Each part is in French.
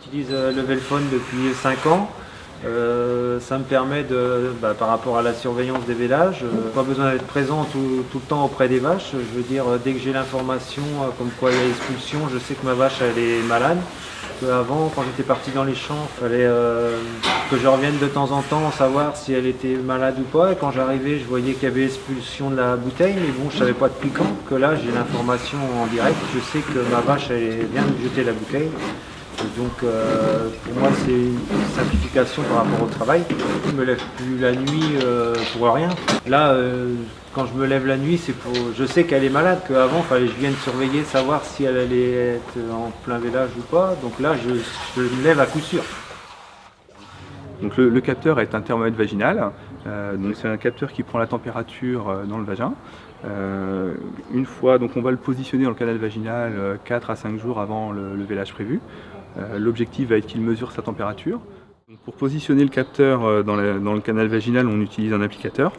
J'utilise le Velphone depuis 5 ans. Ça me permet par rapport à la surveillance des vélages, pas besoin d'être présent tout le temps auprès des vaches. Je veux dire, dès que j'ai l'information comme quoi il y a expulsion, je sais que ma vache elle est malade. Avant, quand j'étais parti dans les champs, il fallait que je revienne de temps en temps savoir si elle était malade ou pas. Et quand j'arrivais, je voyais qu'il y avait expulsion de la bouteille, mais bon, je savais pas depuis quand. Que là, j'ai l'information en direct. Je sais que ma vache elle vient de jeter la bouteille. Et donc, pour moi, c'est une simplification par rapport au travail. Je ne me lève plus la nuit pour rien. Là, quand je me lève la nuit, c'est pour. Je sais qu'elle est malade, qu'avant, il fallait que je vienne surveiller, savoir si elle allait être en plein vélage ou pas. Donc là, je me lève à coup sûr. Donc le capteur est un thermomètre vaginal, donc c'est un capteur qui prend la température dans le vagin. Une fois, donc on va le positionner dans le canal vaginal 4 à 5 jours avant le vélage prévu. L'objectif va être qu'il mesure sa température. Donc pour positionner le capteur dans le canal vaginal, on utilise un applicateur.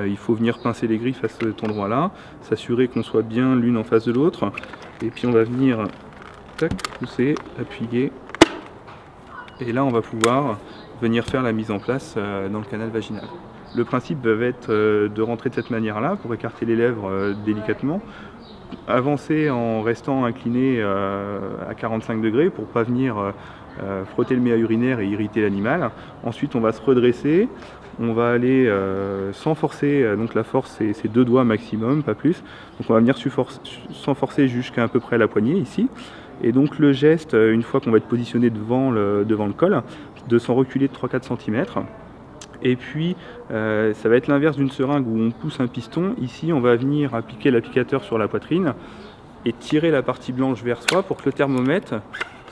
Il faut venir pincer les griffes à cet endroit-là, s'assurer qu'on soit bien l'une en face de l'autre, et puis on va venir tac, pousser, appuyer, et là on va pouvoir venir faire la mise en place dans le canal vaginal. Le principe va être de rentrer de cette manière-là pour écarter les lèvres délicatement, avancer en restant incliné à 45 degrés pour ne pas venir frotter le méa urinaire et irriter l'animal. Ensuite on va se redresser, on va aller sans forcer, donc la force c'est 2 doigts maximum, pas plus. Donc on va venir sans forcer jusqu'à peu près la poignée ici. Et donc le geste, une fois qu'on va être positionné devant le col, de s'en reculer de 3-4 cm. Et puis ça va être l'inverse d'une seringue où on pousse un piston. Ici on va venir appliquer l'applicateur sur la poitrine et tirer la partie blanche vers soi pour que le thermomètre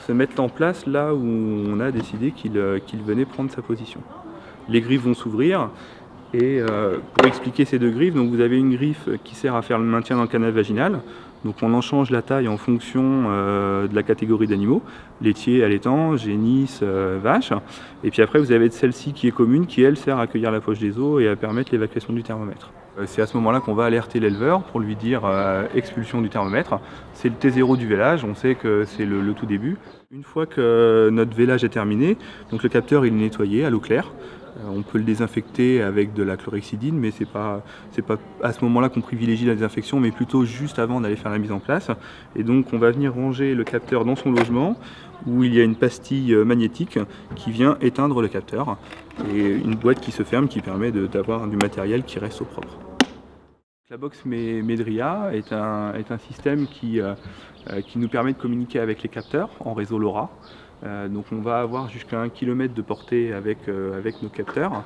se mette en place là où on a décidé qu'il venait prendre sa position. Les griffes vont s'ouvrir. Et pour expliquer ces 2 griffes, donc vous avez une griffe qui sert à faire le maintien dans le canal vaginal. Donc on en change la taille en fonction de la catégorie d'animaux, laitier, allaitant, génisse, vache. Et puis après vous avez celle-ci qui est commune, qui elle sert à accueillir la poche des os et à permettre l'évacuation du thermomètre. C'est à ce moment-là qu'on va alerter l'éleveur pour lui dire expulsion du thermomètre. C'est le T0 du vélage, on sait que c'est le tout début. Une fois que notre vélage est terminé, donc le capteur il est nettoyé à l'eau claire. On peut le désinfecter avec de la chlorhexidine, mais c'est pas à ce moment-là qu'on privilégie la désinfection, mais plutôt juste avant d'aller faire la mise en place. Et donc on va venir ranger le capteur dans son logement, où il y a une pastille magnétique qui vient éteindre le capteur, et une boîte qui se ferme qui permet d'avoir du matériel qui reste au propre. La box Medria est un système qui nous permet de communiquer avec les capteurs en réseau LoRa. Donc on va avoir jusqu'à 1 km de portée avec nos capteurs.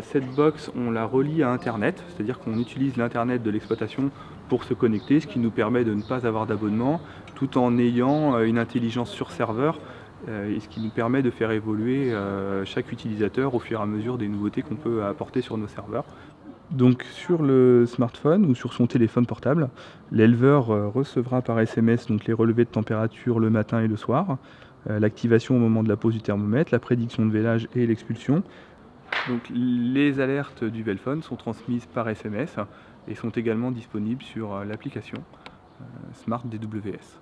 Cette box, on la relie à Internet, c'est-à-dire qu'on utilise l'Internet de l'exploitation pour se connecter, ce qui nous permet de ne pas avoir d'abonnement, tout en ayant une intelligence sur serveur, et ce qui nous permet de faire évoluer chaque utilisateur au fur et à mesure des nouveautés qu'on peut apporter sur nos serveurs. Donc sur le smartphone ou sur son téléphone portable, l'éleveur recevra par SMS donc les relevés de température le matin et le soir, l'activation au moment de la pose du thermomètre, la prédiction de vélage et l'expulsion. Donc les alertes du Velphone sont transmises par SMS et sont également disponibles sur l'application Smart DWS.